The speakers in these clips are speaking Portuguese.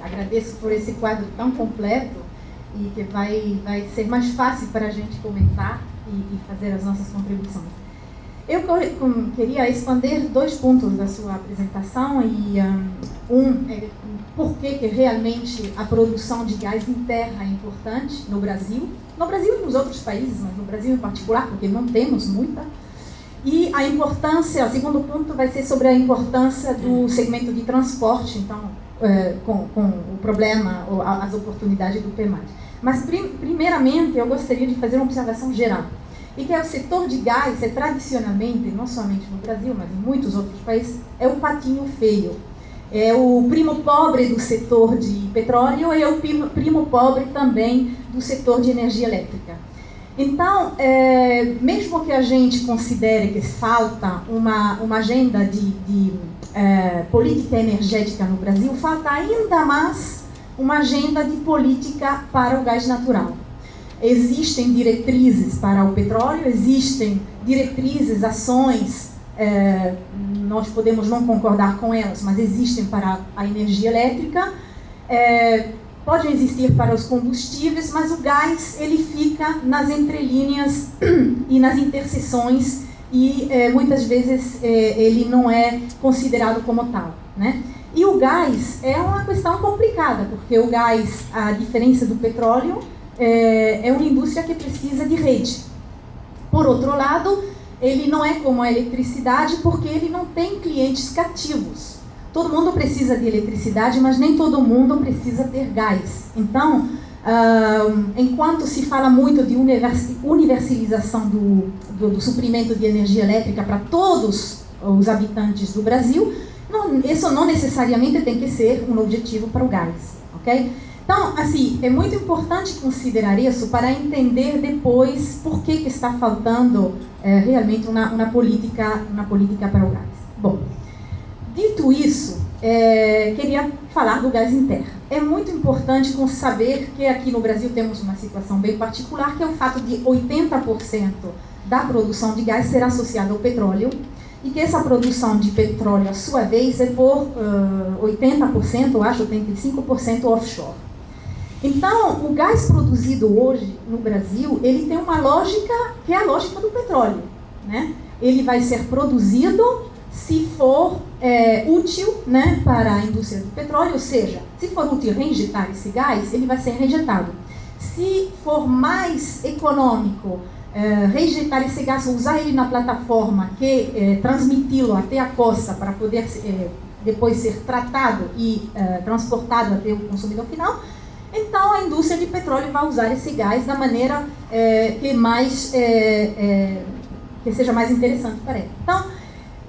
agradeço por esse quadro tão completo e que vai ser mais fácil para a gente comentar e fazer as nossas contribuições. Eu queria expandir 2 pontos da sua apresentação e por que realmente a produção de gás em terra é importante no Brasil e nos outros países, mas no Brasil em particular, porque não temos muita. E a importância, o segundo ponto vai ser sobre a importância do segmento de transporte, então, com o problema, ou as oportunidades do PMAD. Mas, primeiramente, eu gostaria de fazer uma observação geral. E que o setor de gás tradicionalmente, não somente no Brasil, mas em muitos outros países, é o patinho feio. É o primo pobre do setor de petróleo e é o primo pobre também do setor de energia elétrica. Então, mesmo que a gente considere que falta uma agenda de política energética no Brasil, falta ainda mais uma agenda de política para o gás natural. Existem diretrizes para o petróleo, existem diretrizes, ações, nós podemos não concordar com elas, mas existem para a energia elétrica, podem existir para os combustíveis, mas o gás ele fica nas entrelinhas e nas interseções e muitas vezes ele não é considerado como tal, né? E o gás é uma questão complicada, porque o gás, a diferença do petróleo, é uma indústria que precisa de rede. Por outro lado, ele não é como a eletricidade, porque ele não tem clientes cativos. Todo mundo precisa de eletricidade, mas nem todo mundo precisa ter gás. Então, enquanto se fala muito de universalização do suprimento de energia elétrica para todos os habitantes do Brasil, isso não necessariamente tem que ser um objetivo para o gás, ok? Então, assim, é muito importante considerar isso para entender depois por que está faltando realmente uma política para o gás. Bom, dito isso, queria falar do gás em terra. É muito importante saber que aqui no Brasil temos uma situação bem particular, que é o fato de 80% da produção de gás ser associada ao petróleo, e que essa produção de petróleo, à sua vez, é por 80%, eu acho, 85% offshore. Então, o gás produzido hoje no Brasil, ele tem uma lógica que é a lógica do petróleo, né? Ele vai ser produzido se for útil, né, para a indústria do petróleo, ou seja, se for útil reinjetar esse gás, ele vai ser reinjetado. Se for mais econômico reinjetar esse gás, usar ele na plataforma, que transmiti-lo até a costa para poder depois ser tratado e transportado até o consumidor final, então a indústria de petróleo vai usar esse gás da maneira que seja mais interessante para ele. Então,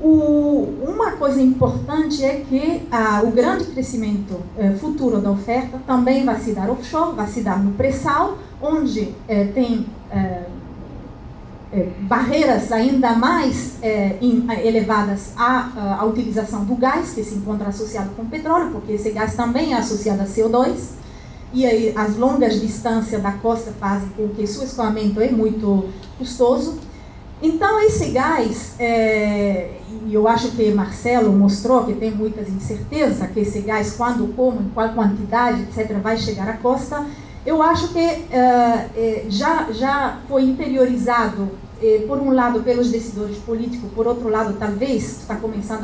uma coisa importante é que o grande crescimento futuro da oferta também vai se dar offshore, vai se dar no pré-sal, onde tem barreiras ainda mais elevadas à utilização do gás, que se encontra associado com o petróleo, porque esse gás também é associado a CO2, e aí as longas distâncias da costa fazem com que seu escoamento é muito custoso. Então, esse gás, e eu acho que Marcelo mostrou que tem muitas incertezas, que esse gás, quando, como, em qual quantidade, etc., vai chegar à costa, eu acho que já foi interiorizado, por um lado, pelos decisores políticos, por outro lado, talvez está começando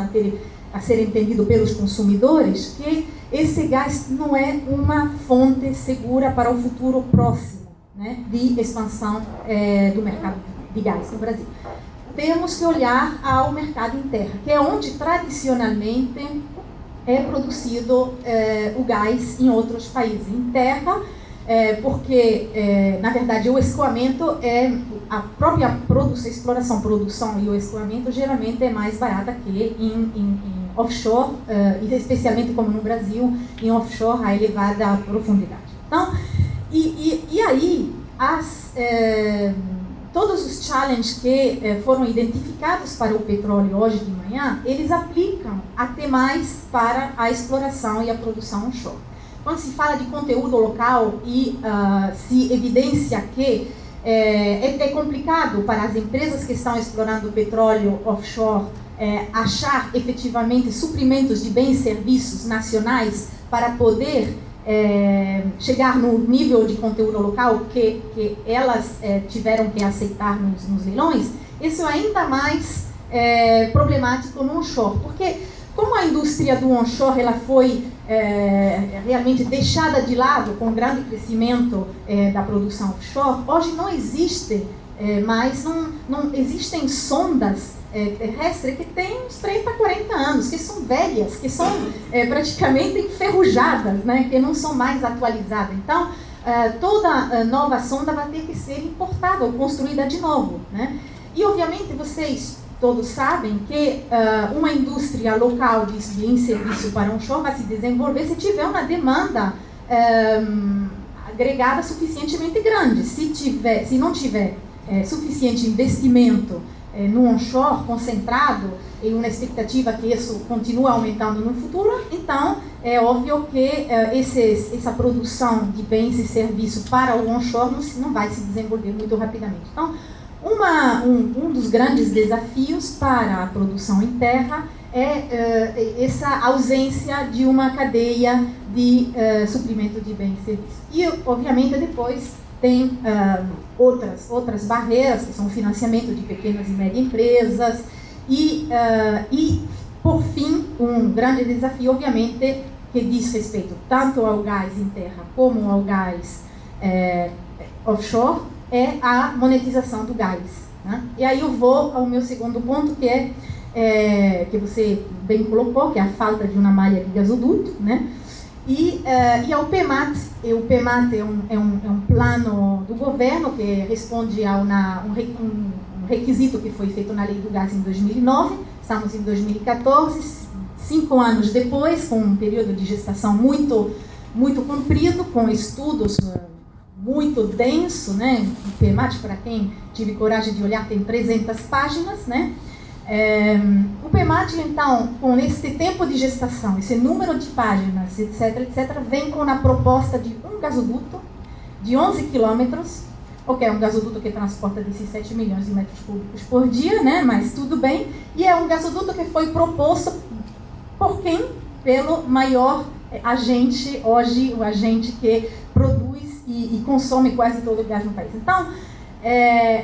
a ser entendido pelos consumidores, que esse gás não é uma fonte segura para o futuro próximo, né, de expansão do mercado de gás no Brasil. Temos que olhar ao mercado em terra, que é onde tradicionalmente é produzido o gás em outros países. Em terra, porque, na verdade, o escoamento a própria exploração, produção e o escoamento geralmente é mais barata que em offshore, e especialmente como no Brasil, em offshore a elevada profundidade. Então, e aí, todos os challenges que foram identificados para o petróleo hoje de manhã, eles aplicam até mais para a exploração e a produção onshore. Quando se fala de conteúdo local e se evidencia que é complicado para as empresas que estão explorando o petróleo offshore achar efetivamente suprimentos de bens e serviços nacionais para poder chegar no nível de conteúdo local que elas tiveram que aceitar nos leilões, isso é ainda mais problemático no onshore, porque como a indústria do onshore ela foi realmente deixada de lado com o grande crescimento da produção offshore, hoje não existe mais, não existem sondas terrestres que têm uns 30, 40 anos, que são velhas, que são praticamente enferrujadas, né, que não são mais atualizadas. Então, toda nova sonda vai ter que ser importada ou construída de novo, né? E, obviamente, vocês todos sabem que uma indústria local de serviço para onshore vai se desenvolver se tiver uma demanda agregada suficientemente grande. Se não tiver suficiente investimento no onshore concentrado e uma expectativa que isso continue aumentando no futuro, então é óbvio que essa produção de bens e serviços para o onshore não vai se desenvolver muito rapidamente. Então, um dos grandes desafios para a produção em terra é essa ausência de uma cadeia de suprimento de bens e serviços. E, obviamente, depois tem outras barreiras, que são o financiamento de pequenas e médias empresas e, por fim, um grande desafio, obviamente, que diz respeito tanto ao gás em terra como ao gás offshore, é a monetização do gás, né? E aí eu vou ao meu segundo ponto, que que você bem colocou, que é a falta de uma malha de gasoduto, né? E ao PEMAT. O PEMAT é um plano do governo que responde a um requisito que foi feito na Lei do Gás em 2009. Estamos em 2014, 5 anos depois, com um período de gestação muito, muito comprido, com estudos muito denso, né? O PEMAT, para quem tive coragem de olhar, tem 300 páginas, né? O PEMAT, então, com esse tempo de gestação, esse número de páginas, etc., vem com a proposta de um gasoduto de 11 quilômetros, um gasoduto que transporta 17 milhões de metros cúbicos por dia, né? Mas tudo bem, e é um gasoduto que foi proposto por quem? Pelo maior agente, hoje, o agente que produz e consome quase todo o gás no país. Então,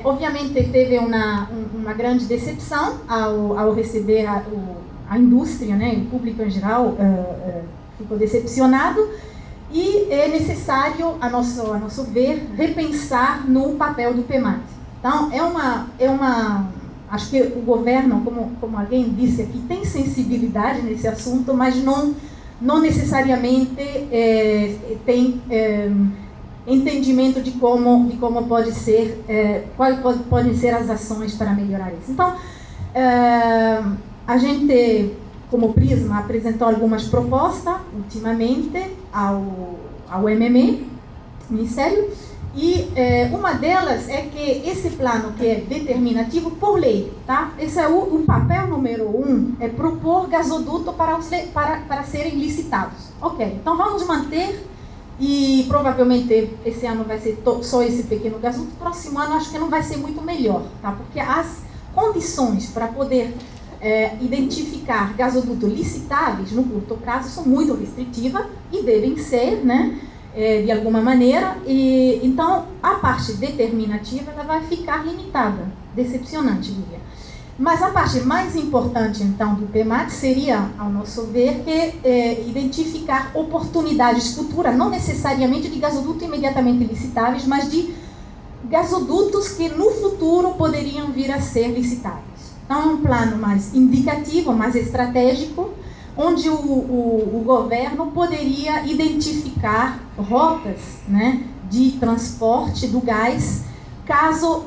obviamente, teve uma grande decepção ao receber a indústria, né, o público em geral ficou decepcionado, e é necessário, a nosso ver, repensar no papel do PEMAT. Então, acho que o governo, como alguém disse aqui, tem sensibilidade nesse assunto, mas não necessariamente tem entendimento de como pode ser, quais podem ser as ações para melhorar isso. Então, a gente, como Prisma, apresentou algumas propostas ultimamente ao MME, Ministério, e uma delas é que esse plano, que é determinativo por lei, tá? Esse é o papel número 1, é propor gasoduto para serem licitados. Ok, então vamos manter. E provavelmente esse ano vai ser só esse pequeno gasoduto. Próximo ano acho que não vai ser muito melhor, tá? Porque as condições para poder identificar gasodutos licitáveis no curto prazo são muito restritivas e devem ser, né, de alguma maneira. E então a parte determinativa ela vai ficar limitada, decepcionante, diria. Mas a parte mais importante, então, do PEMAT seria, ao nosso ver, identificar oportunidades futuras, não necessariamente de gasodutos imediatamente licitáveis, mas de gasodutos que no futuro poderiam vir a ser licitáveis. Então, é um plano mais indicativo, mais estratégico, onde o governo poderia identificar rotas, né, de transporte do gás, caso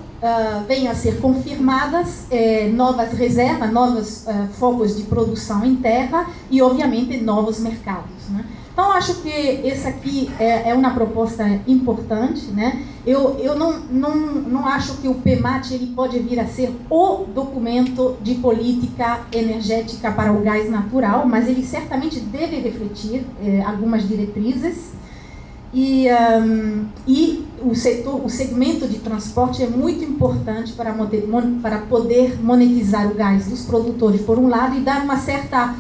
venham a ser confirmadas novas reservas, novos focos de produção em terra e, obviamente, novos mercados, né? Então, acho que essa aqui é uma proposta importante, né? Eu não acho que o PEMAT ele pode vir a ser o documento de política energética para o gás natural, mas ele certamente deve refletir algumas diretrizes. E o segmento de transporte é muito importante para poder monetizar o gás dos produtores, por um lado, e dar uma certa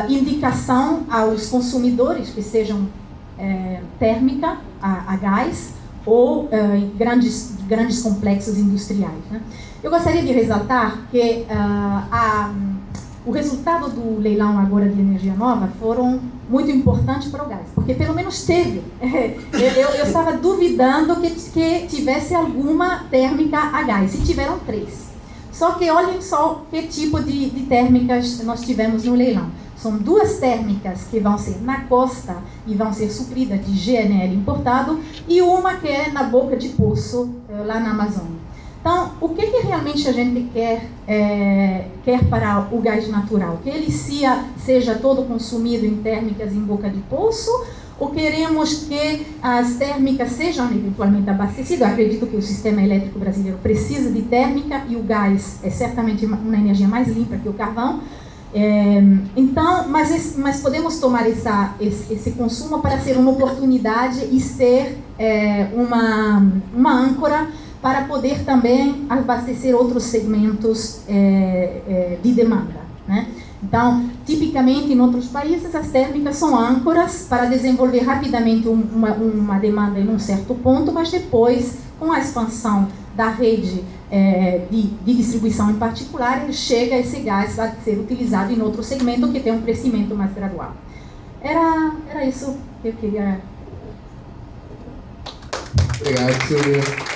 indicação aos consumidores que sejam térmica, a gás, ou grandes complexos industriais, né? Eu gostaria de ressaltar que o resultado do leilão agora de energia nova foram muito importantes para o gás, porque pelo menos teve. Eu estava duvidando que tivesse alguma térmica a gás, e tiveram 3. Só que olhem só que tipo de térmicas nós tivemos no leilão. São 2 térmicas que vão ser na costa e vão ser supridas de GNL importado, e uma que é na boca de poço, lá na Amazônia. Então, o que realmente a gente quer para o gás natural? Que ele seja todo consumido em térmicas em boca de poço, ou queremos que as térmicas sejam eventualmente abastecidas? Eu acredito que o sistema elétrico brasileiro precisa de térmica, e o gás é certamente uma energia mais limpa que o carvão. Então, mas podemos tomar esse consumo para ser uma oportunidade e ser uma âncora para poder também abastecer outros segmentos de demanda, né? Então, tipicamente em outros países, as térmicas são âncoras para desenvolver rapidamente uma demanda em um certo ponto, mas depois, com a expansão da rede de distribuição em particular, chega esse gás a ser utilizado em outro segmento que tem um crescimento mais gradual. Era isso que eu queria. Obrigado, Silvia.